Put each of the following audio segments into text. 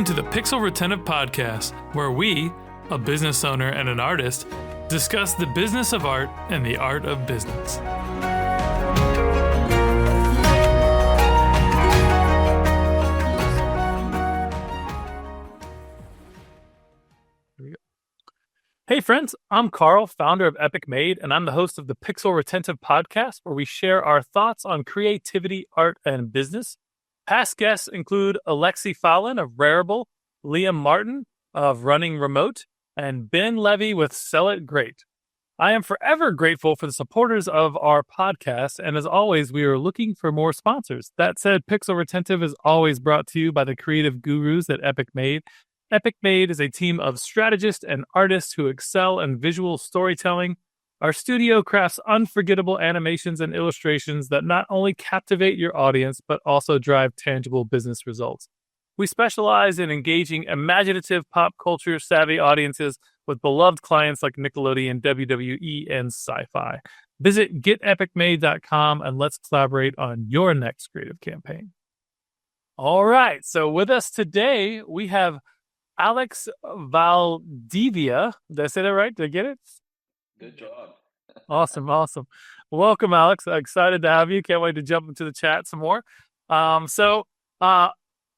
Welcome to the Pixel Retentive Podcast, where we, a business owner and an artist, discuss the business of art and the art of business. Hey friends, I'm Carl, founder of Epic Made, and I'm the host of the Pixel Retentive Podcast, where we share our thoughts on creativity, art, and business. Past guests include Alexi Fallon of Rarible, Liam Martin of Running Remote, and Ben Levy with Sell It Great. I am forever grateful for the supporters of our podcast, and as always, we are looking for more sponsors. That said, Pixel Retentive is always brought to you by the creative gurus at Epic Made. Epic Made is a team of strategists and artists who excel in visual storytelling. Our studio crafts unforgettable animations and illustrations that not only captivate your audience, but also drive tangible business results. We specialize in engaging imaginative pop culture savvy audiences with beloved clients like Nickelodeon, WWE, and sci-fi. Visit getepicmade.com and let's collaborate on your next creative campaign. All right, so with us today, we have Alex Valdivia. Did I say that right? Did I get it? Good job. Awesome. Welcome, Alex. Excited to have you. Can't wait to jump into the chat some more.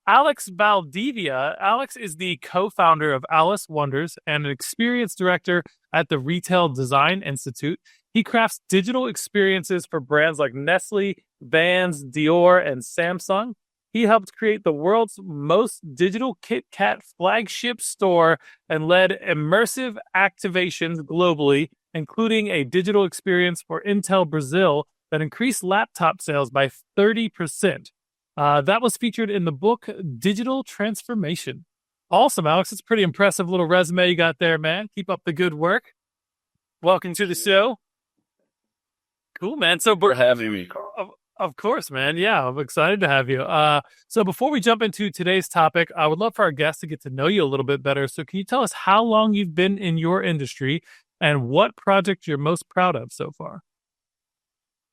Alex Valdivia. Alex is the co-founder of Alice Wonders and an experience director at the Retail Design Institute. He crafts digital experiences for brands like Nestlé, Vans, Dior, and Samsung. He helped create the world's most digital Kit Kat flagship store and led immersive activations globally, including a digital experience for Intel Brazil that increased laptop sales by 30%. That was featured in the book Digital Transformation. Awesome, Alex. It's a pretty impressive little resume you got there, man. Keep up the good work. Welcome to the show. Cool, man. So for having me, Carl. Of course, man. Yeah, I'm excited to have you. So before we jump into today's topic, I would love for our guests to get to know you a little bit better. So can you tell us how long you've been in your industry and what project you're most proud of so far?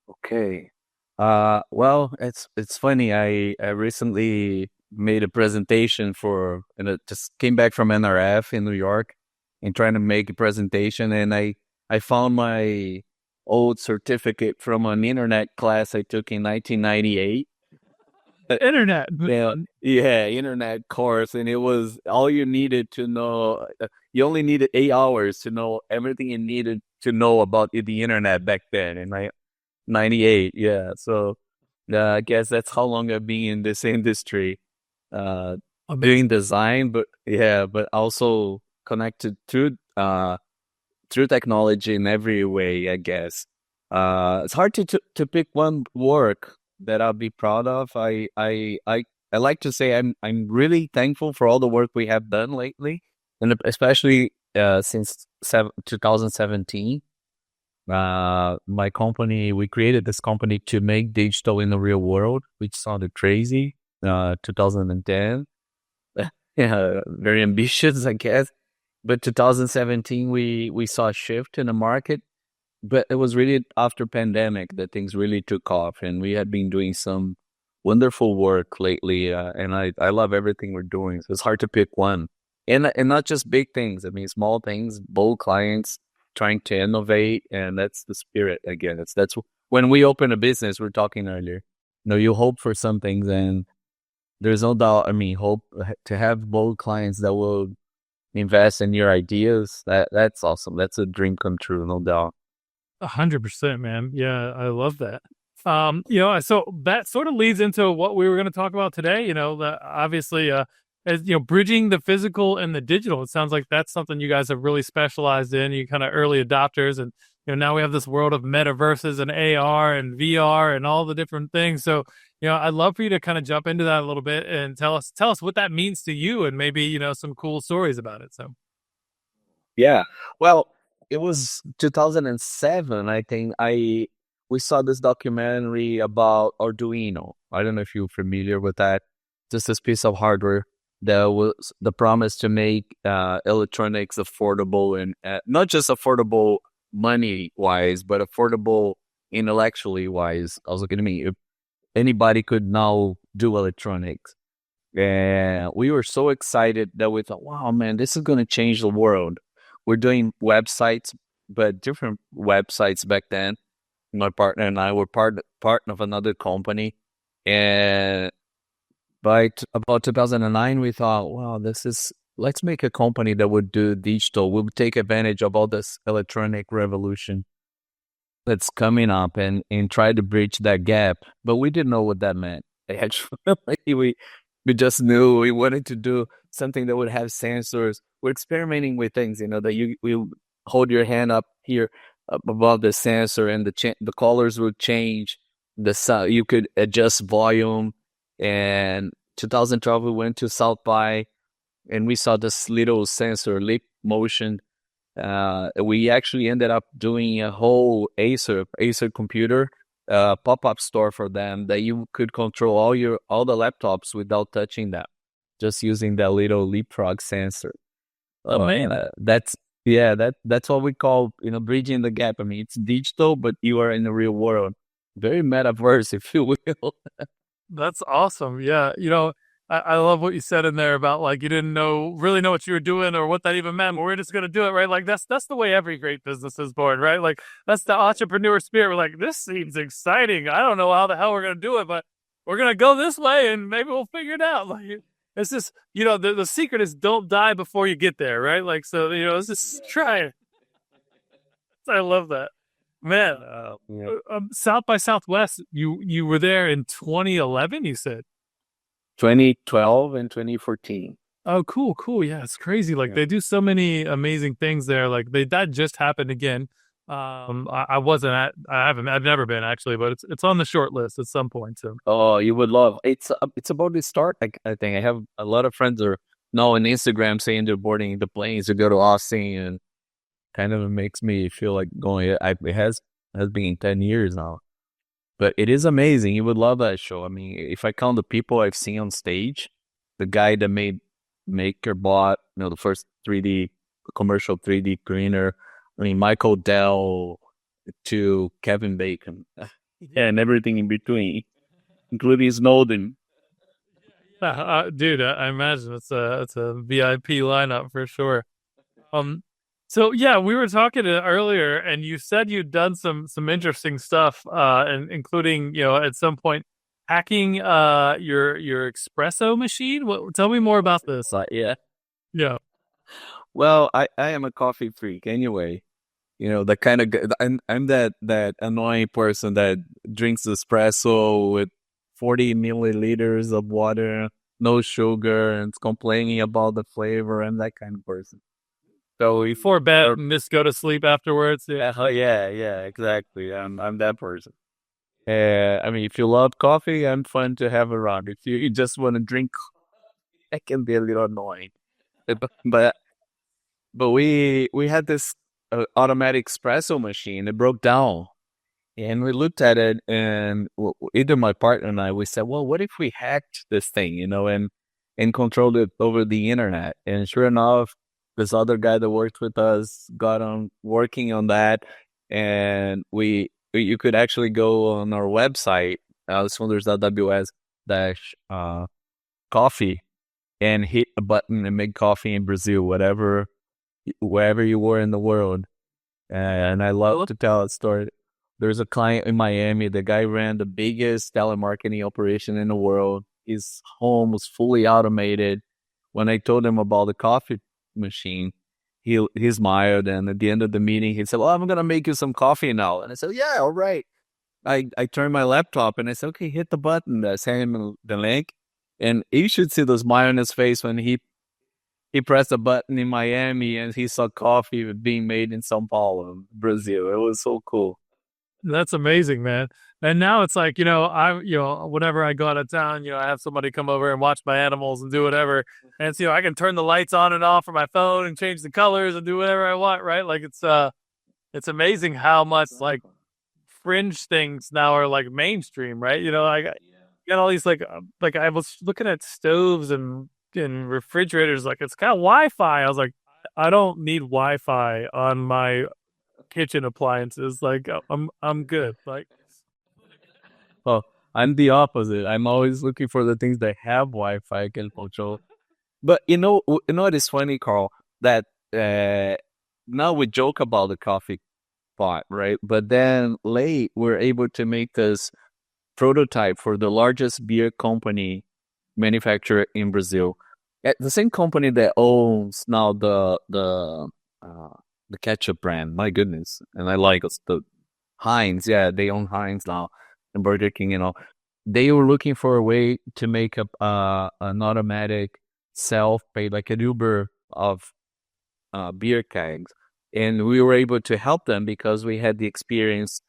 Okay. Well, it's funny. I recently made a presentation and it just came back from NRF in New York and trying to make a presentation. And I found my old certificate from an internet class I took in 1998. Internet. Yeah, internet course. And it was all you needed to know. You only needed 8 hours to know everything you needed to know about the internet back then in 98. Yeah. So I guess that's how long I've been in this industry, doing design, but also connected through technology in every way, I guess. It's hard to pick one work that I'll be proud of. I like to say I'm really thankful for all the work we have done lately, and especially since 2017. My company, we created this company to make digital in the real world, which sounded crazy. 2010, yeah, very ambitious, I guess. But 2017, we saw a shift in the market. But it was really after pandemic that things really took off, and we had been doing some wonderful work lately. And I love everything we're doing. So it's hard to pick one, and not just big things. I mean, small things, bold clients trying to innovate, and that's the spirit again. That's when we open a business. We're talking earlier. You hope for some things, and there's no doubt. I mean, hope to have bold clients that will invest in your ideas. That's awesome. That's a dream come true, no doubt. 100%, man. Yeah, I love that. So that sort of leads into what we were going to talk about today. Obviously, as bridging the physical and the digital. It sounds like that's something you guys have really specialized in. You kind of early adopters, and now we have this world of metaverses and AR and VR and all the different things. So, I'd love for you to kind of jump into that a little bit and tell us what that means to you, and maybe some cool stories about it. So, yeah, well, it was 2007. I think we saw this documentary about Arduino. I don't know if you're familiar with that. Just this piece of hardware that was the promise to make electronics affordable, and not just affordable money wise, but affordable intellectually wise. I was looking at me, if anybody could now do electronics. And we were so excited that we thought, wow, man, this is going to change the world. We're doing websites, but different websites back then. My partner and I were part of another company. And by about 2009, we thought, wow, let's make a company that would do digital. We'll take advantage of all this electronic revolution that's coming up and try to bridge that gap. But we didn't know what that meant. Actually, we just knew we wanted to do something that would have sensors. We're experimenting with things, that you hold your hand up here above the sensor, and the colors would change. The sound, you could adjust volume. And 2012, we went to South by, and we saw this little sensor, lip motion. We actually ended up doing a whole Acer computer pop-up store for them that you could control all the laptops without touching them, just using that little leapfrog sensor. Oh man, That's what we call bridging the gap. I mean, it's digital, but you are in the real world, very metaverse, if you will. that's awesome. Yeah, I love what you said in there about like you didn't really know what you were doing or what that even meant, but we're just gonna do it, right? Like that's the way every great business is born, right? Like that's the entrepreneur spirit. We're like, this seems exciting. I don't know how the hell we're gonna do it, but we're gonna go this way and maybe we'll figure it out. Like it's just, the secret is don't die before you get there, right? Like so, let's just try it. I love that. Man, Yeah. South by Southwest, you were there in 2011, you said. 2012 and 2014. Oh, cool, cool. Yeah, it's crazy. Like Yeah. they do so many amazing things there. Like that just happened again. I wasn't at, I've never been actually, but it's on the short list at some point. So Oh, you would love. It's about to start. I think I have a lot of friends are now on Instagram saying they're boarding the planes to go to Austin, and kind of makes me feel like going. It has been 10 years now, but it is amazing. You would love that show. I mean, if I count the people I've seen on stage, the guy that made Maker Bot, the first 3D commercial 3D printer. I mean, Michael Dell to Kevin Bacon, and everything in between, including Snowden. dude, I imagine it's a VIP lineup for sure. Um, so yeah, we were talking earlier, and you said you'd done some interesting stuff, and including at some point hacking your espresso machine. Tell me more about this. So yeah. Yeah. Well, I am a coffee freak anyway. The kind of I'm that annoying person that drinks espresso with 40 milliliters of water, no sugar, and is complaining about the flavor. I'm that kind of person. So if Before bed, just go to sleep afterwards. Yeah. yeah, exactly. I'm that person. I mean, if you love coffee, I'm fun to have around. If you just want to drink, I can be a little annoying. But we had this automatic espresso machine. It broke down, and we looked at it, and either my partner and I, we said, well, what if we hacked this thing, and controlled it over the internet? And sure enough, this other guy that worked with us got on working on that, and you could actually go on our website, saunders.ws dash coffee, and hit a button and make coffee in Brazil, wherever you were in the world. And I love to tell a story. There's a client in Miami. The guy ran the biggest telemarketing operation in the world. His home was fully automated. When I told him about the coffee machine, he smiled. And at the end of the meeting, he said, well, I'm going to make you some coffee now. And I said, yeah, all right. I turned my laptop and I said, okay, hit the button. I sent him the link. And you should see the smile on his face when he pressed a button in Miami and he saw coffee being made in São Paulo, Brazil. It was so cool. That's amazing, man. And now it's like, whenever I go out of town, I have somebody come over and watch my animals and do whatever. And so, I can turn the lights on and off from my phone and change the colors and do whatever I want, right? Like it's amazing how much like fringe things now are like mainstream, right? I got all these like I was looking at stoves and refrigerators, like it's got Wi-Fi. I was like, I don't need Wi-Fi on my kitchen appliances. Like I'm good. Like, Well, I'm the opposite. I'm always looking for the things that have Wi-Fi I can control. But you know what is funny, Carl? That uh, now we joke about the coffee pot, right? But then late we're able to make this prototype for the largest beer company manufacturer in Brazil. The same company that owns now uh, the ketchup brand. My goodness, and I like the Heinz. Yeah, they own Heinz now and Burger King and all. They were looking for a way to make up an automatic self-pay, like an Uber of beer kegs, and we were able to help them because we had the experience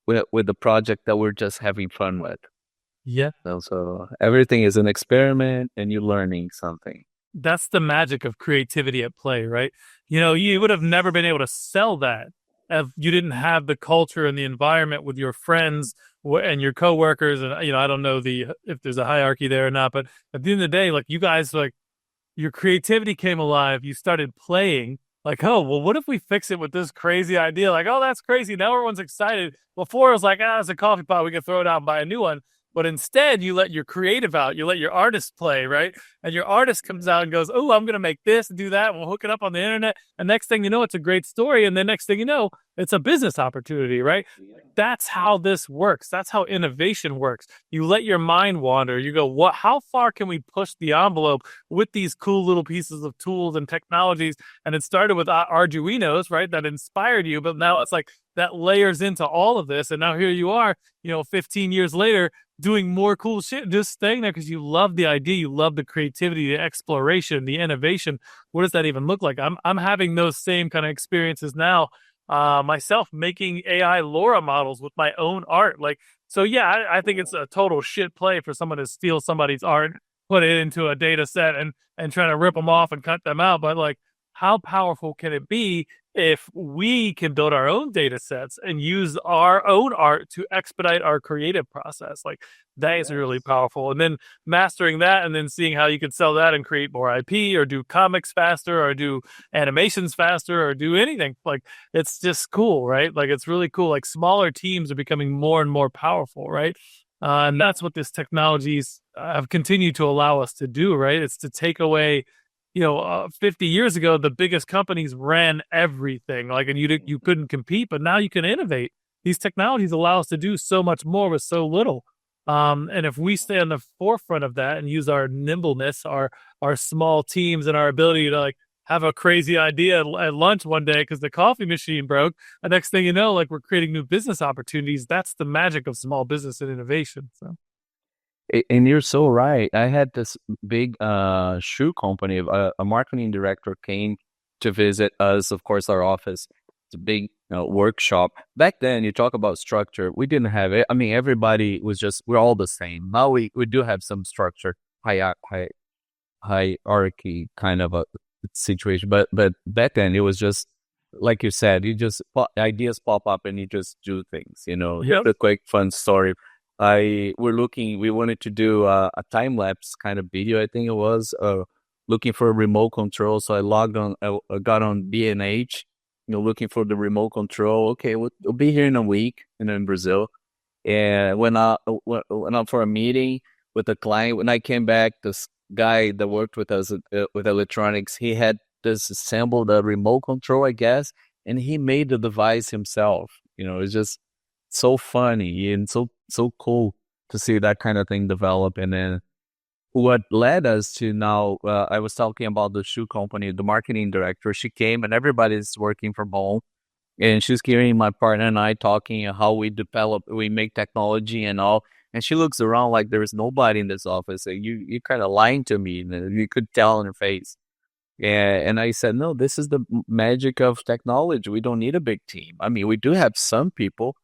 with the project that we're just having fun with. Yeah. So everything is an experiment, and you're learning something. That's the magic of creativity at play, right? You know, you would have never been able to sell that if you didn't have the culture and the environment with your friends and your coworkers. And you know, I don't know the if there's a hierarchy there or not, but at the end of the day, like you guys, like your creativity came alive. You started playing. Like, oh, well, what if we fix it with this crazy idea? Like, oh, that's crazy. Now everyone's excited. Before it was like, ah, it's a coffee pot. We can throw it out and buy a new one. But instead, you let your creative out. You let your artist play, right? And your artist comes out and goes, oh, I'm going to make this and do that. And we'll hook it up on the internet. And next thing you know, it's a great story. And then next thing you know, it's a business opportunity, right? That's how this works. That's how innovation works. You let your mind wander. You go, what? How far can we push the envelope with these cool little pieces of tools and technologies? And it started with Arduinos, right? That inspired you, but now it's like that layers into all of this. And now here you are, you know, 15 years later, doing more cool shit, just staying there because you love the idea, you love the creativity, the exploration, the innovation. What does that even look like? I'm having those same kind of experiences now, myself making AI LoRa models with my own art. Like, so yeah, I think it's a total shit play for someone to steal somebody's art, put it into a data set and try to rip them off and cut them out. But like, how powerful can it be if we can build our own data sets and use our own art to expedite our creative process? Like that is really Yes. powerful. And then mastering that and then seeing how you can sell that and create more IP or do comics faster or do animations faster or do anything. Like it's just cool, right? Like it's really cool. Like smaller teams are becoming more and more powerful, right? And that's what this technologies have continued to allow us to do, right? It's to take away, you know, 50 years ago, the biggest companies ran everything, like, and you couldn't compete, but now you can innovate. These technologies allow us to do so much more with so little. And if we stay on the forefront of that and use our nimbleness, our small teams, and our ability to like have a crazy idea at lunch one day because the coffee machine broke, the next thing you know, like we're creating new business opportunities. That's the magic of small business and innovation. So And you're so right. I had this big shoe company. A marketing director came to visit us, of course, our office. It's a big workshop. Back then, you talk about structure. We didn't have it. I mean, everybody was just, we're all the same. Now we do have some structure, hierarchy kind of a situation. But back then, it was just, like you said, you just, ideas pop up and you just do things, you know. yep. The quick, fun story. We wanted to do a time lapse kind of video. I think it was looking for a remote control. So I logged on, I got on B&H, you know, looking for the remote control. Okay, we'll be here in a week, in Brazil. And went out for a meeting with a client. When I came back, this guy that worked with us with electronics, he had disassembled a remote control, I guess, and he made the device himself. You know, it's just so funny and so cool to see that kind of thing develop. And then what led us to now, I was talking about the shoe company, the marketing director. She came and everybody's working from home, and she's hearing my partner and I talking how we make technology and all. And she looks around like there is nobody in this office. And you kind of lying to me, and you could tell in her face. And I said, no, this is the magic of technology. We don't need a big team. I mean, we do have some people.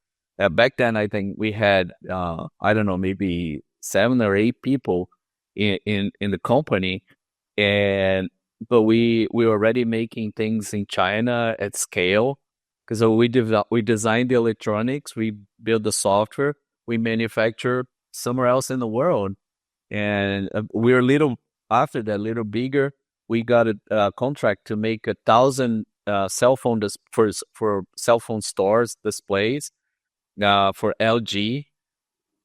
Back then, I think we had, I don't know, maybe 7 or 8 people in the company. And, but we were already making things in China at scale. Because we designed the electronics, we build the software, we manufacture somewhere else in the world. And we're a little, after that, a little bigger. We got a contract to make 1,000 cell phone for cell phone stores displays for LG.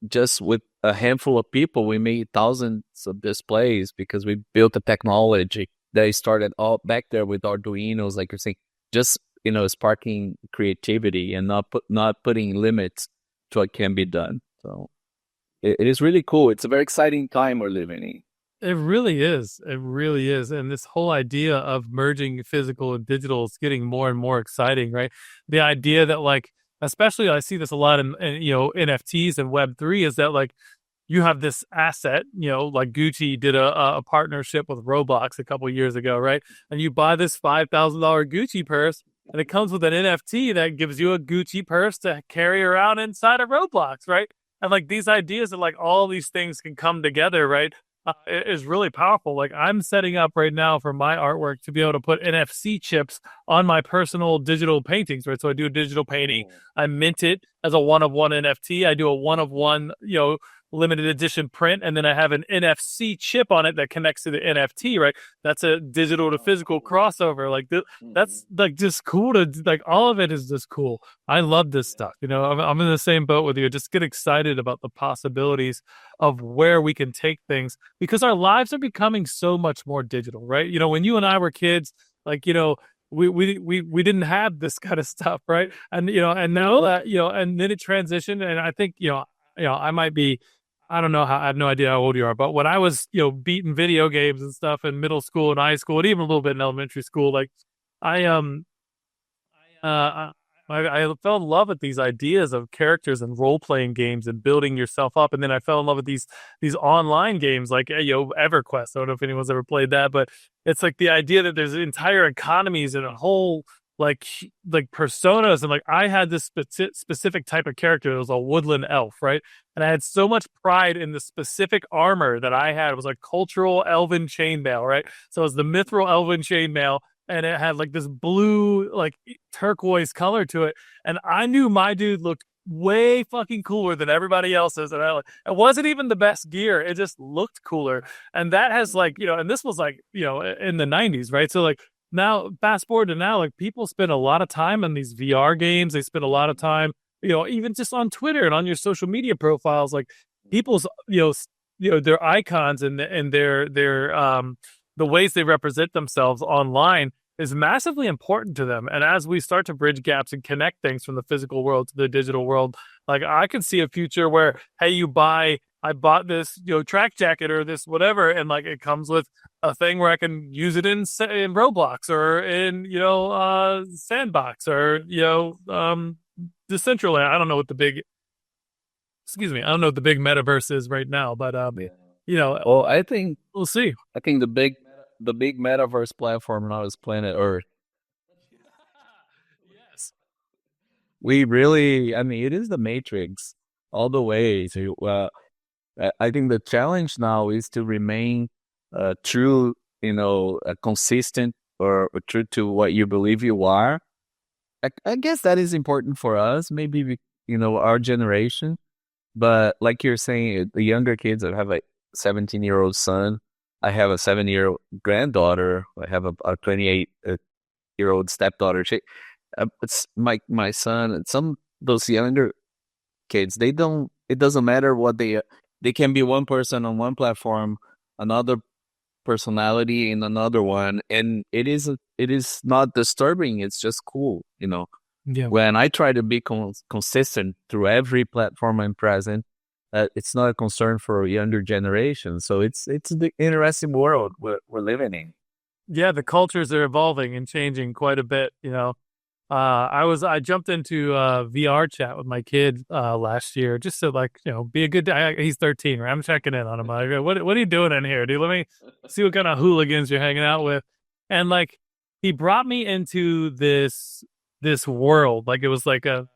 just with a handful of people, we made thousands of displays because we built a technology that started all back there with Arduinos, like you're saying, just sparking creativity and not putting limits to what can be done. So it is really cool. It's a very exciting time we're living in. It really is. It really is. And this whole idea of merging physical and digital is getting more and more exciting, right? The idea that like, especially I see this a lot in NFTs and Web3 is that like you have this asset, like Gucci did a partnership with Roblox a couple years ago, right? And you buy this $5,000 Gucci purse and it comes with an NFT that gives you a Gucci purse to carry around inside of Roblox, right? And like these ideas that like all these things can come together, right? Is really powerful. Like I'm setting up right now for my artwork to be able to put NFC chips on my personal digital paintings, right? So I do a digital painting, I mint it as a one of one NFT. I do a one of one, limited edition print, and then I have an NFC chip on it that connects to the NFT, right? That's a digital to physical crossover. Like that's like just cool to like all of it is just cool. I love this stuff. I'm in the same boat with you. Just get excited about the possibilities of where we can take things because our lives are becoming so much more digital, right? When you and I were kids, like, we didn't have this kind of stuff, right? And, and now that, and then it transitioned. And I think, I might be, I don't know I have no idea how old you are, but when I was, beating video games and stuff in middle school and high school and even a little bit in elementary school, like I, uh, I fell in love with these ideas of characters and role playing games and building yourself up. And then I fell in love with these online games like EverQuest. I don't know if anyone's ever played that, but it's like the idea that there's entire economies and a whole like personas. And like I had this specific type of character. It was a woodland elf, right? And I had so much pride in the specific armor that I had. It was like cultural elven chainmail, right? So it was the mithril elven chainmail and it had like this blue, like turquoise color to it. And I knew my dude looked way fucking cooler than everybody else's. And it wasn't even the best gear. It just looked cooler. And that has like, and this was like, in the 90s, right? So like now, fast forward to now, like people spend a lot of time on these VR games. They spend a lot of time, even just on Twitter and on your social media profiles, like people's, their icons and their the ways they represent themselves online is massively important to them. And as we start to bridge gaps and connect things from the physical world to the digital world, like I could see a future where, hey, I bought this, track jacket or this whatever, and like it comes with a thing where I can use it in Roblox or in, Sandbox or, Decentraland. I don't know what the big, I don't know what the big metaverse is right now, but, Well, I think we'll see. the big metaverse platform now is Planet Earth. Yes. We really, I mean, it is the Matrix all the way. So, I think the challenge now is to remain true, consistent or true to what you believe you are. I guess that is important for us, maybe, our generation. But like you're saying, the younger kids, I have a 17-year-old son. I have a 7-year-old granddaughter. I have a 28-year-old stepdaughter. It's my son and some those younger kids. It doesn't matter what they can be one person on one platform, another personality in another one, and it is not disturbing. It's just cool. Yeah. When I try to be consistent through every platform I'm present, it's not a concern for younger generations. So it's the interesting world we're living in. Yeah. The cultures are evolving and changing quite a bit, I jumped into VR chat with my kid last year just to like, be a good he's 13, right? I'm checking in on him. I go, what are you doing in here, dude? Let me see what kind of hooligans you're hanging out with. And like he brought me into this world. Like it was like a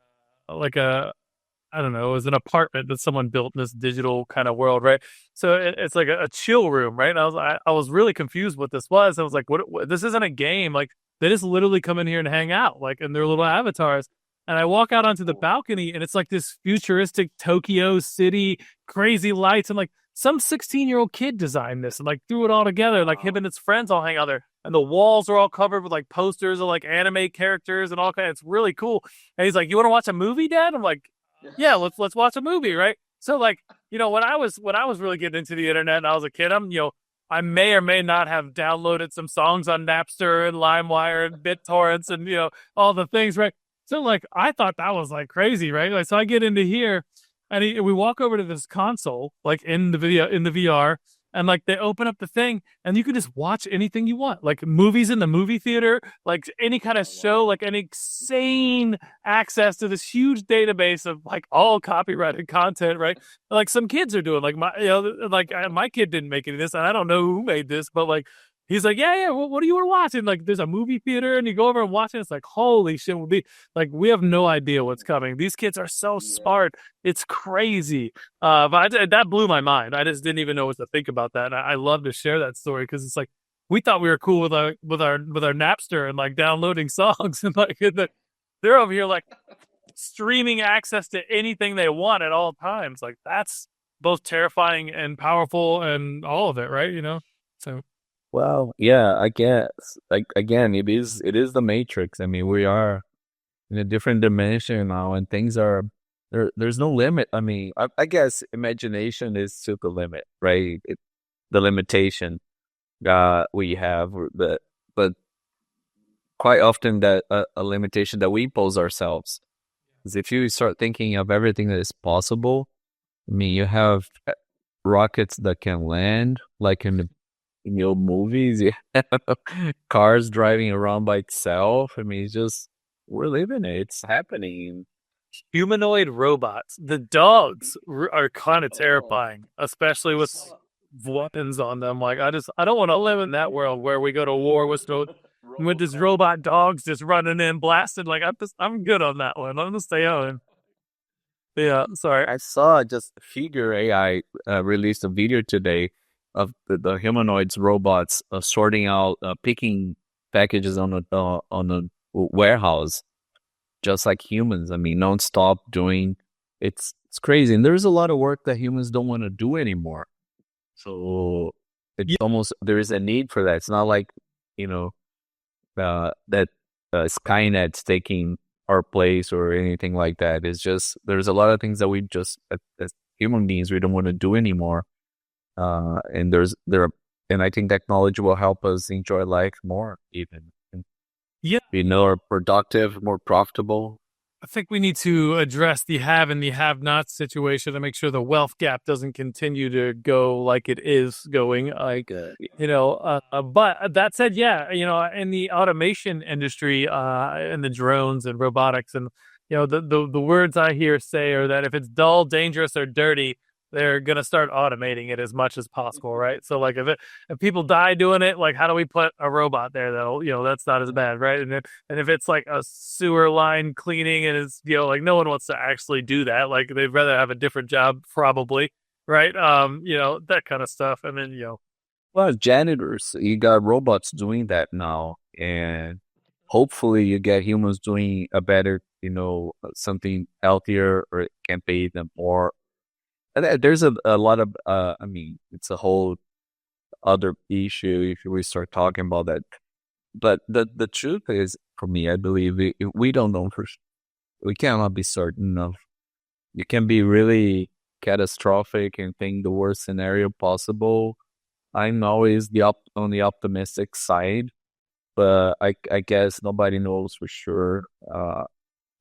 I don't know, it was an apartment that someone built in this digital kind of world, right? So it's like a chill room, right? And I was really confused what this was. I was like, what this isn't a game. Like they just literally come in here and hang out, like in their little avatars. And I walk out onto the balcony and it's like this futuristic Tokyo city, crazy lights. And like some 16-year-old kid designed this and like threw it all together. Like him and his friends all hang out there. And the walls are all covered with like posters of like anime characters and all kinds. It's really cool. And he's like, you want to watch a movie, Dad? I'm like, yeah, let's watch a movie, right? So like, when I was really getting into the internet and I was a kid, I may or may not have downloaded some songs on Napster and LimeWire and BitTorrents and all the things, right? So like I thought that was like crazy, right? Like so I get into here and we walk over to this console, like in the VR, and like they open up the thing and you can just watch anything you want, like movies in the movie theater, like any kind of show, like an insane access to this huge database of like all copyrighted content, right? Like some kids are doing, like my kid didn't make any of this, and I don't know who made this, but like he's like, yeah, what do you want to watch? And like there's a movie theater, and you go over and watch it. It's like holy shit, we have no idea what's coming. These kids are so smart. It's crazy. That blew my mind. I just didn't even know what to think about that. And I love to share that story because it's like we thought we were cool with our Napster and like downloading songs and like they're over here like streaming access to anything they want at all times. Like that's both terrifying and powerful and all of it, right? So Well, yeah, I guess. Like again, it is the Matrix. I mean, we are in a different dimension now, and things are there's no limit. I mean, I guess imagination is to the limit, right? The limitation we have, but quite often that a limitation that we impose ourselves. Because if you start thinking of everything that is possible, I mean, you have rockets that can land, like in the old movies. You have cars driving around by itself. I mean, it's just we're living it. It's happening. humanoid robots, the dogs are kind of terrifying, especially with weapons on them. Like I don't want to live in that world where we go to war with this robot dogs just running in blasted. Like I'm good on that one. I'm gonna stay on. Yeah, sorry. I saw just Figure AI released a video today of the humanoids robots sorting out, picking packages on a warehouse, just like humans. I mean, nonstop doing. It's crazy, and there's a lot of work that humans don't want to do anymore. So it's Yeah, almost there is a need for that. It's not like you know that Skynet's taking our place or anything like that. It's just there's a lot of things that we just as human beings we don't want to do anymore. And and I think technology will help us enjoy life more, even and yeah. be more productive, more profitable. I think we need to address the have and the have not situation to make sure the wealth gap doesn't continue to go like it is going. Like, but that said, yeah, in the automation industry, and the drones and robotics, and the words I hear say are that if it's dull, dangerous, or dirty, they're gonna start automating it as much as possible, right? So, like, if people die doing it, like, how do we put a robot there that'll, that's not as bad, right? And if it's like a sewer line cleaning and it's, like no one wants to actually do that. Like they'd rather have a different job probably, right? That kind of stuff. And then, Well, janitors, you got robots doing that now, and hopefully you get humans doing a better, something healthier, or it can pay them more. And there's a lot of, I mean, it's a whole other issue if we start talking about that. But the truth is, for me, I believe we don't know we cannot be certain of. You can be really catastrophic and think the worst scenario possible. I'm always on the optimistic side, but I guess nobody knows for sure. I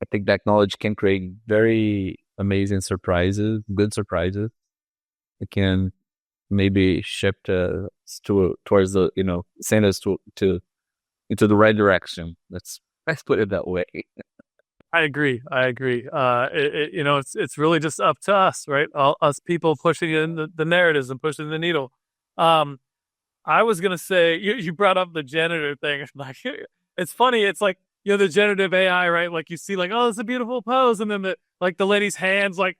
think technology can create very amazing surprises, good surprises. It can maybe shift towards the send us to into the right direction. Let's put it that way. I agree. I agree. It's really just up to us, right? All, us people pushing in the narratives and pushing the needle. Um, I was gonna say you brought up the janitor thing. Like, it's funny. It's like the generative AI, right? Like you see, like, oh, it's a beautiful pose, and then the lady's hands like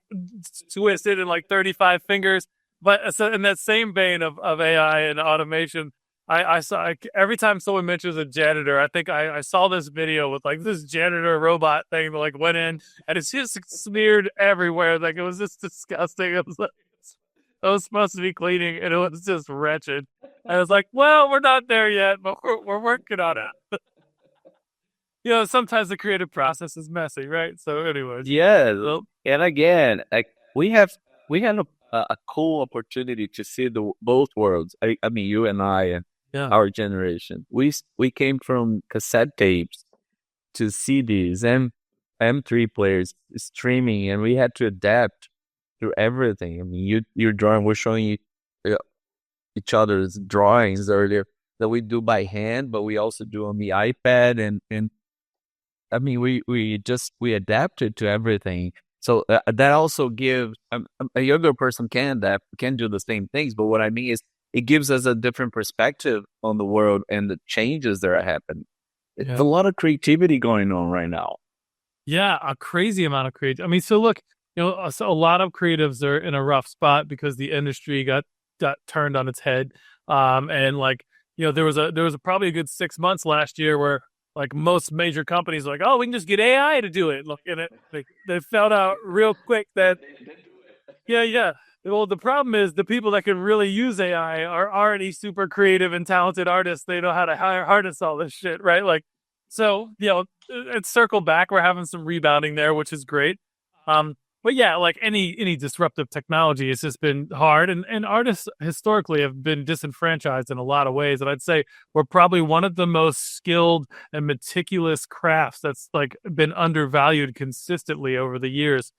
twisted in like 35 fingers. But so in that same vein of AI and automation, I saw every time someone mentions a janitor, I think I saw this video with like this janitor robot thing that like went in and it's just smeared everywhere. Like it was just disgusting. It was like, I was supposed to be cleaning and it was just wretched. I was like, well, we're not there yet, but we're working on it. Sometimes the creative process is messy, right? So anyways, Yeah, well, and again, like we have we had a cool opportunity to see the both worlds. I mean, you and I and Yeah. our generation. We came from cassette tapes to CDs and M3 players streaming, and we had to adapt to everything. I mean, you're drawing. We're showing you each other's drawings earlier that we do by hand, but we also do on the iPad, and I mean, we adapted to everything. So that also gives a younger person can do the same things. But what I mean is, it gives us a different perspective on the world and the changes that are happening. It's Yeah. a lot of creativity going on right now. Yeah, a crazy amount of creative. I mean, so look, so a lot of creatives are in a rough spot because the industry got turned on its head. And like, there was probably a good 6 months last year where like most major companies were like, oh, we can just get AI to do it. Look, and they found out real quick that yeah, yeah. Well, the problem is the people that can really use AI are already super creative and talented artists. They know how to harness all this shit, right? Like, so it's circle back. We're having some rebounding there, which is great. But yeah, like any disruptive technology, it's just been hard, and artists historically have been disenfranchised in a lot of ways. And I'd say we're probably one of the most skilled and meticulous crafts that's like been undervalued consistently over the years,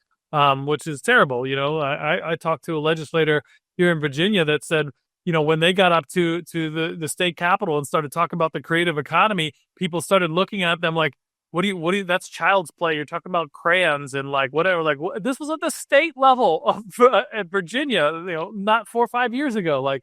which is terrible. I talked to a legislator here in Virginia that said, when they got up to the state capitol and started talking about the creative economy, people started looking at them like, what do you, that's child's play. You're talking about crayons and like whatever. Like this was at the state level of at Virginia, not 4 or 5 years ago. Like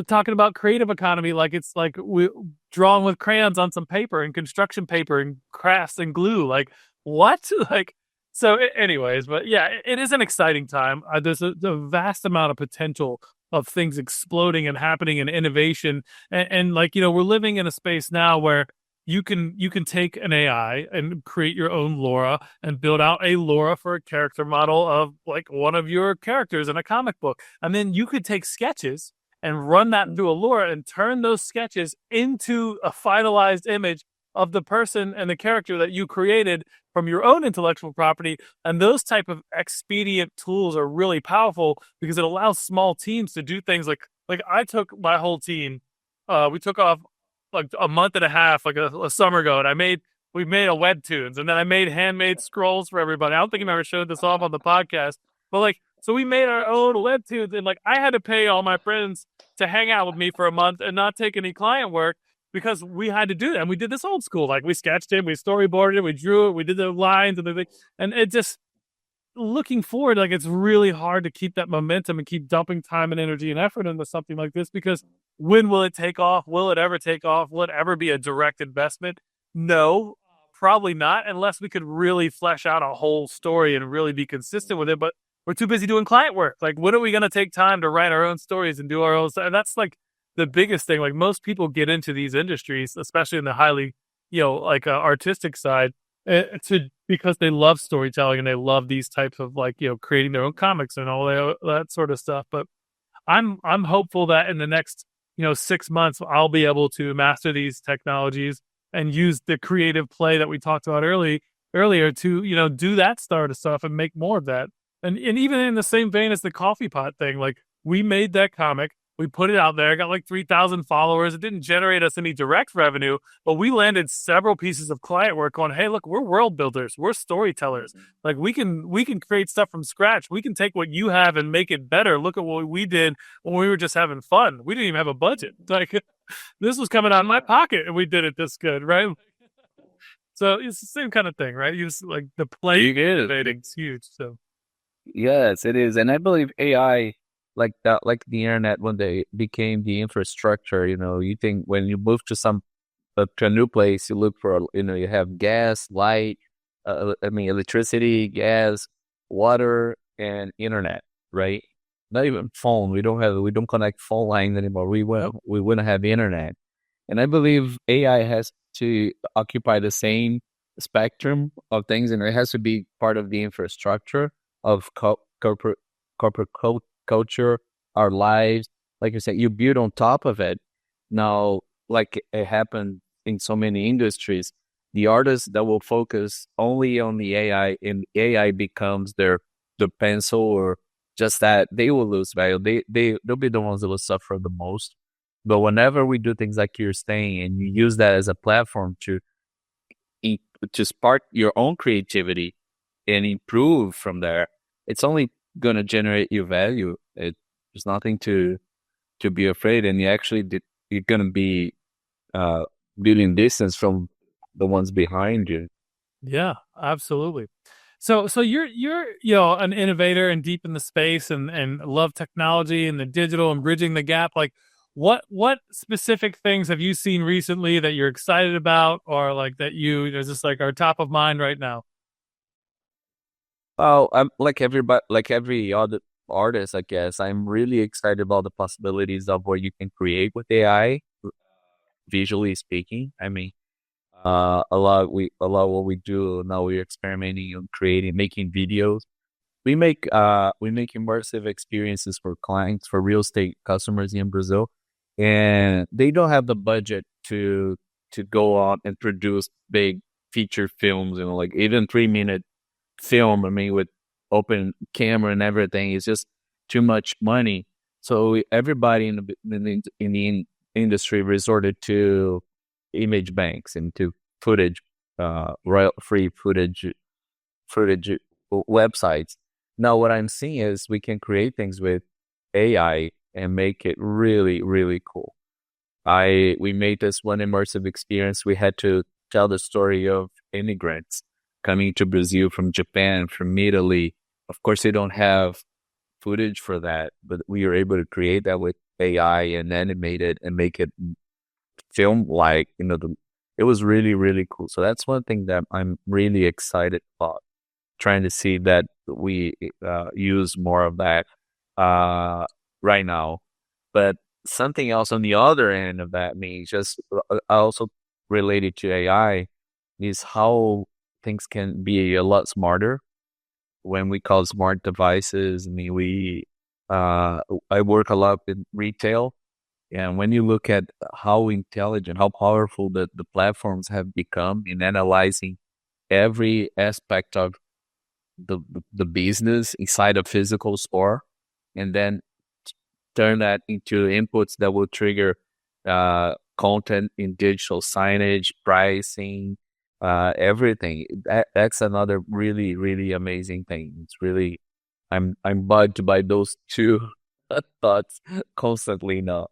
talking about creative economy, like it's like we drawing with crayons on some paper and construction paper and crafts and glue. Like what? Like so. Anyways, but yeah, it is an exciting time. There's a vast amount of potential of things exploding and happening and innovation, and like we're living in a space now where you can take an AI and create your own Laura and build out a Laura for a character model of like one of your characters in a comic book. And then you could take sketches and run that through a Laura and turn those sketches into a finalized image of the person and the character that you created from your own intellectual property. And those type of expedient tools are really powerful because it allows small teams to do things like I took my whole team. We took off like a month and a half, like a summer ago, and we made a webtoons, and then I made handmade scrolls for everybody. I don't think I've ever showed this off on the podcast, but like, so we made our own webtoons, and like, I had to pay all my friends to hang out with me for a month and not take any client work because we had to do that. And we did this old school, like we sketched it, we storyboarded it, we drew it, we did the lines and everything, and it just looking forward, like it's really hard to keep that momentum and keep dumping time and energy and effort into something like this because when will it take off? Will it ever take off? Will it ever be a direct investment? No, probably not, unless we could really flesh out a whole story and really be consistent with it. But we're too busy doing client work. Like, when are we going to take time to write our own stories and do our own stuff? And that's like the biggest thing. Like, most people get into these industries, especially in the highly, artistic side, because they love storytelling and they love these types of like creating their own comics and all that sort of stuff. But I'm hopeful that in the next 6 months I'll be able to master these technologies and use the creative play that we talked about earlier to do that sort of stuff and make more of that. And even in the same vein as the coffee pot thing, like we made that comic. We put it out there, got like 3,000 followers. It didn't generate us any direct revenue, but we landed several pieces of client work on, hey, look, we're world builders. We're storytellers. Like we can create stuff from scratch. We can take what you have and make it better. Look at what we did when we were just having fun. We didn't even have a budget. Like this was coming out of my pocket and we did it this good, right? So it's the same kind of thing, right? You just like the play It is. innovating is huge. So Yes, it is. And I believe AI, like that, like the internet, when they became the infrastructure, you think when you move to a new place, you look for, you have gas, light, I mean, electricity, gas, water, and internet, right? Not even phone. We don't connect phone lines anymore. We wouldn't have internet. And I believe AI has to occupy the same spectrum of things, and it has to be part of the infrastructure of corporate culture, our lives. Like you said, you build on top of it. Now, like it happened in so many industries, the artists that will focus only on the AI, and AI becomes the pencil or Just that they will lose value. They'll be the ones that will suffer the most. But whenever we do things like you're saying, and you use that as a platform in- to spark your own creativity and improve from there, it's only going to generate you value. There's nothing to be afraid, and you're going to be uh, building distance from the ones behind you. Yeah, absolutely. So you're an innovator and deep in the space and love technology and the digital and bridging the gap. Like, what specific things have you seen recently that you're excited about, or like that you just like are top of mind right now? Well, I'm like everybody, like every other artist, I guess. I'm really excited about the possibilities of what you can create with AI, visually speaking. I mean, a lot of what we do now, we're experimenting on creating, making videos. We make immersive experiences for clients, for real estate customers in Brazil, and they don't have the budget to go out and produce big feature films, like even 3 minute film. I mean, with open camera and everything, it's just too much money. So everybody in the industry resorted to image banks and to footage, royal free footage websites. Now, what I'm seeing is we can create things with AI and make it really, really cool. We made this one immersive experience. We had to tell the story of immigrants coming to Brazil from Japan, from Italy. Of course, they don't have footage for that, but we were able to create that with AI and animate it and make it film like, it was really, really cool. So that's one thing that I'm really excited about, trying to see that we use more of that uh, right now. But something else on the other end of that means just also related to AI is how things can be a lot smarter when we call smart devices. I mean, I work a lot in retail, and when you look at how intelligent, how powerful the platforms have become in analyzing every aspect of the business inside a physical store, and then turn that into inputs that will trigger content in digital signage, pricing, everything. That's another really, really amazing thing. It's really, I'm bugged by those two thoughts constantly now.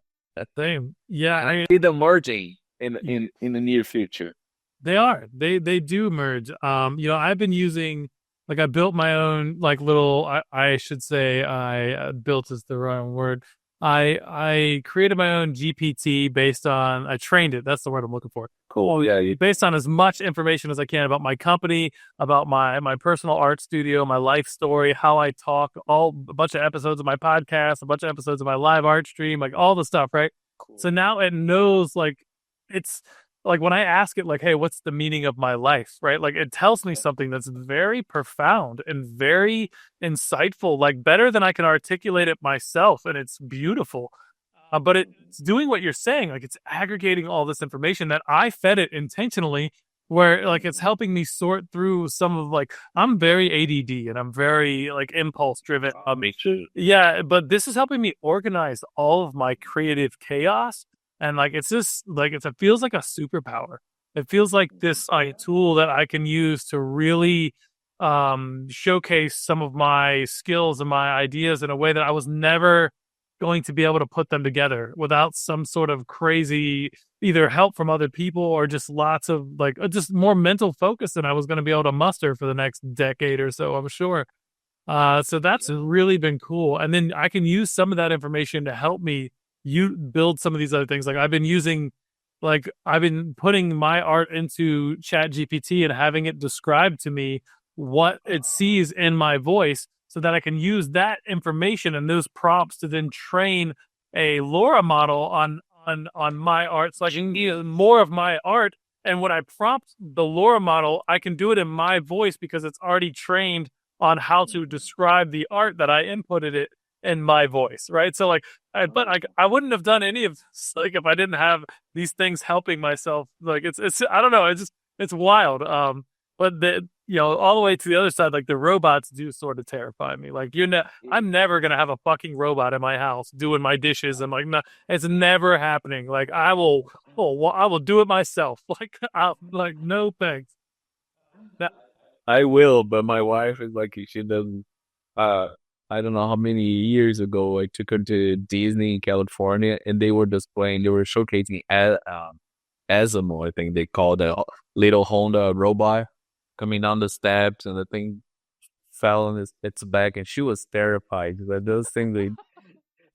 Same. Yeah, I See them merging mean, in the near future. they are. They do merge. I've been using like I built my own like little I should say I built is the wrong word. I created my own GPT based on I trained it. That's the word I'm looking for. Cool. Yeah. Based on as much information as I can about my company, about my personal art studio, my life story, how I talk, all a bunch of episodes of my podcast, a bunch of episodes of my live art stream, like all the stuff, right? Cool. So now it knows like it's like when I ask it like, "Hey, what's the meaning of my life?" right? Like it tells me something that's very profound and very insightful, like better than I can articulate it myself, and it's beautiful. But it's doing what you're saying, like it's aggregating all this information that I fed it intentionally, where like it's helping me sort through some of like I'm very ADD and I'm very like impulse driven. Me too. Yeah, but this is helping me organize all of my creative chaos, and like it's just like it feels like a superpower. It feels like this tool that I can use to really showcase some of my skills and my ideas in a way that I was never going to be able to put them together without some sort of crazy either help from other people or just lots of like just more mental focus than I was going to be able to muster for the next decade or so, I'm sure. So that's really been cool. And then I can use some of that information to help me you build some of these other things. Like I've been putting my art into Chat GPT and having it describe to me what it sees in my voice so that I can use that information and those prompts to then train a LoRa model on my art so I can use more of my art. And when I prompt the LoRa model, I can do it in my voice because it's already trained on how to describe the art that I inputted it in my voice, right? So like, I wouldn't have done any of this like if I didn't have these things helping myself. Like it's I don't know, it's wild. but all the way to the other side, like the robots do sort of terrify me. Like I'm never gonna have a fucking robot in my house doing my dishes. I'm like, no, it's never happening. Like I will do it myself. Like, no thanks. That, I will, but my wife is like, she doesn't. Uh, I don't know how many years ago I took her to Disney in California, and they were displaying, they were showcasing Asimo, I think they called a little Honda robot coming down the steps, and the thing fell on its back, and she was terrified. Like those things,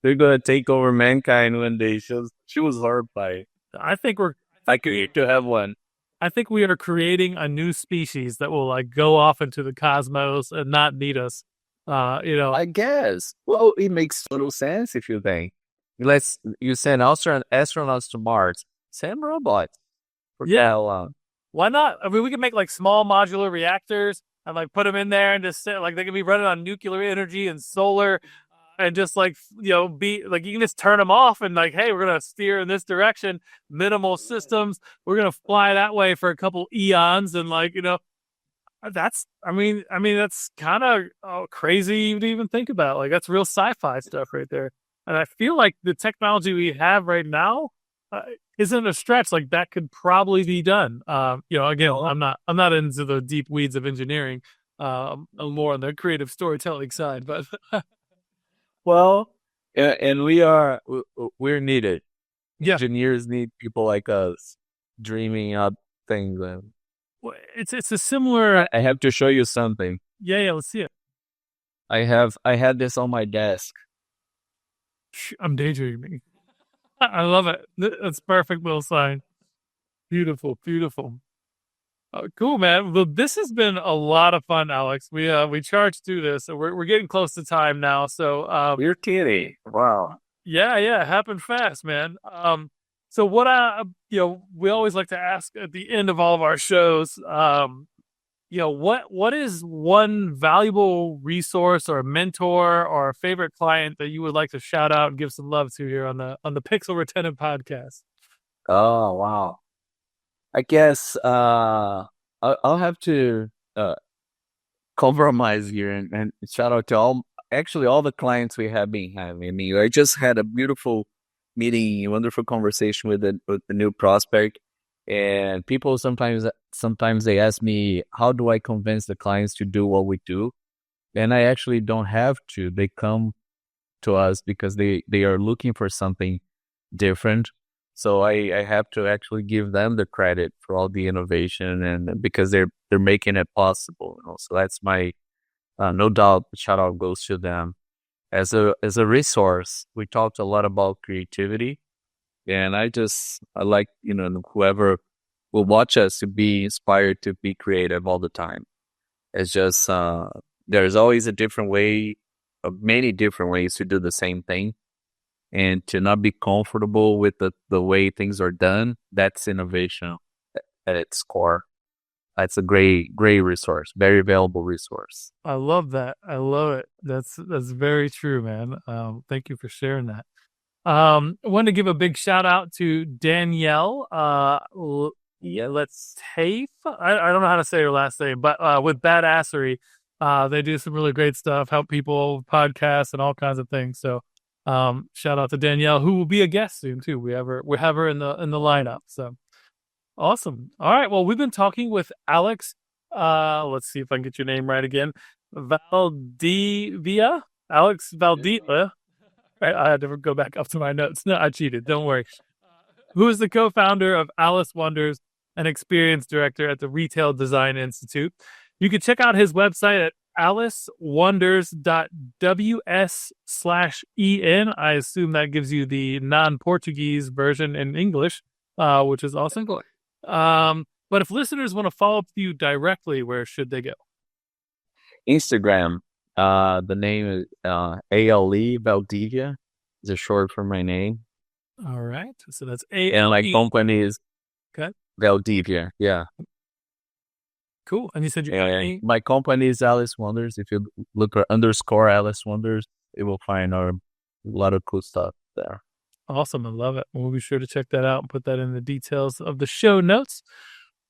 they're gonna take over mankind one day. She was horrified. I think we're I could need to have one. I think we are creating a new species that will like go off into the cosmos and not need us. I guess. Well, it makes total sense if you think. You send astronauts to Mars. Send robots. For Yeah. that long. Why not? I mean, we can make like small modular reactors and like put them in there and just sit, like they can be running on nuclear energy and solar and just like, be like, you can just turn them off and like, hey, we're going to steer in this direction, minimal systems. We're going to fly that way for a couple eons. And like, that's kind of crazy to even think about. Like that's real sci-fi stuff right there. And I feel like the technology we have right now isn't a stretch. Like that could probably be done. Again, I'm not into the deep weeds of engineering. I'm more on the creative storytelling side, but Well, and we're needed. yeah, Engineers need people like us dreaming up things. it's a similar. I have to show you something. Yeah, let's see it. I had this on my desk. I'm daydreaming. I love it. That's perfect little sign. Beautiful, beautiful. Cool, man. Well, this has been a lot of fun, Alex. We charged through this, so we're getting close to time now. So You're kidding. Wow. yeah, it happened fast, man. So what we always like to ask at the end of all of our shows, what is one valuable resource or mentor or a favorite client that you would like to shout out and give some love to here on the Pixel Retentive podcast? Oh, wow. I guess I'll have to compromise here and shout out to all the clients we have been having. I mean, I just had a beautiful meeting, a wonderful conversation with a new prospect, and people sometimes they ask me, how do I convince the clients to do what we do? And I actually don't have to. They come to us because they are looking for something different. So I have to actually give them the credit for all the innovation, and because they're making it possible. So that's my no doubt. Shout out goes to them. As a resource, we talked a lot about creativity, and I like whoever will watch us to be inspired to be creative all the time. It's just there's always a different way, many different ways to do the same thing. And to not be comfortable with the way things are done, that's innovation at its core. That's a great resource, very valuable resource. I love that. I love it. That's very true, man. Thank you for sharing that. I want to give a big shout out to Danielle. Let's tape. I don't know how to say her last name, but with Badassery, they do some really great stuff, help people with podcasts and all kinds of things. So shout out to Danielle, who will be a guest soon too. We have her in the lineup. So awesome. All right. Well, we've been talking with Alex. Let's see if I can get your name right again. Valdivia. Alex Valdivia. Right, I had to go back up to my notes. No, I cheated. Don't worry. Who is the co-founder of Alice Wonders and experience director at the Retail Design Institute. You can check out his website at alicewonders.ws/en. I assume that gives you the non-Portuguese version in English, which is awesome. But if listeners want to follow up with you directly, where should they go? Instagram. The name is Ale Valdivia. Is a short for my name. All right. So that's And like company is Valdivia. Yeah. Cool. And you said my company is Alice Wonders. If you look for _ Alice Wonders, it will find a lot of cool stuff there. Awesome. I love it. We'll be sure to check that out and put that in the details of the show notes.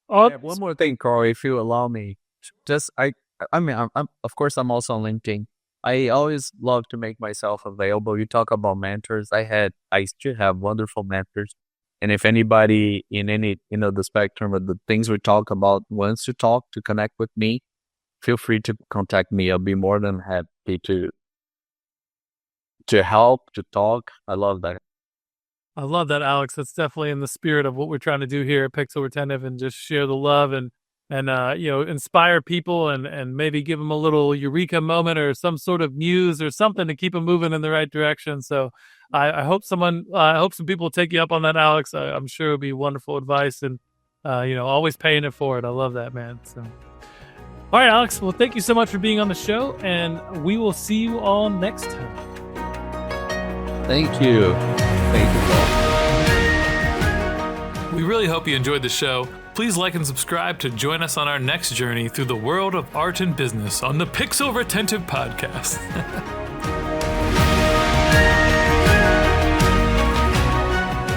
Oh, Yeah, one more thing, Carl, if you allow me. Just I mean, I'm of course I'm also on LinkedIn. I always love to make myself available. You talk about mentors. I still have wonderful mentors. And if anybody in any, the spectrum of the things we talk about wants to talk, to connect with me, feel free to contact me. I'll be more than happy to help, to talk. I love that. I love that, Alex. That's definitely in the spirit of what we're trying to do here at Pixel Retentive, and just share the love and inspire people, and maybe give them a little eureka moment or some sort of muse or something to keep them moving in the right direction. So I hope I hope some people will take you up on that, Alex. I'm sure it'll be wonderful advice, and always paying it forward. I love that, man. So all right, Alex. Well, thank you so much for being on the show, and we will see you all next time. Thank you. Thank you, Paul. We really hope you enjoyed the show. Please like and subscribe to join us on our next journey through the world of art and business on the Pixel Retentive Podcast.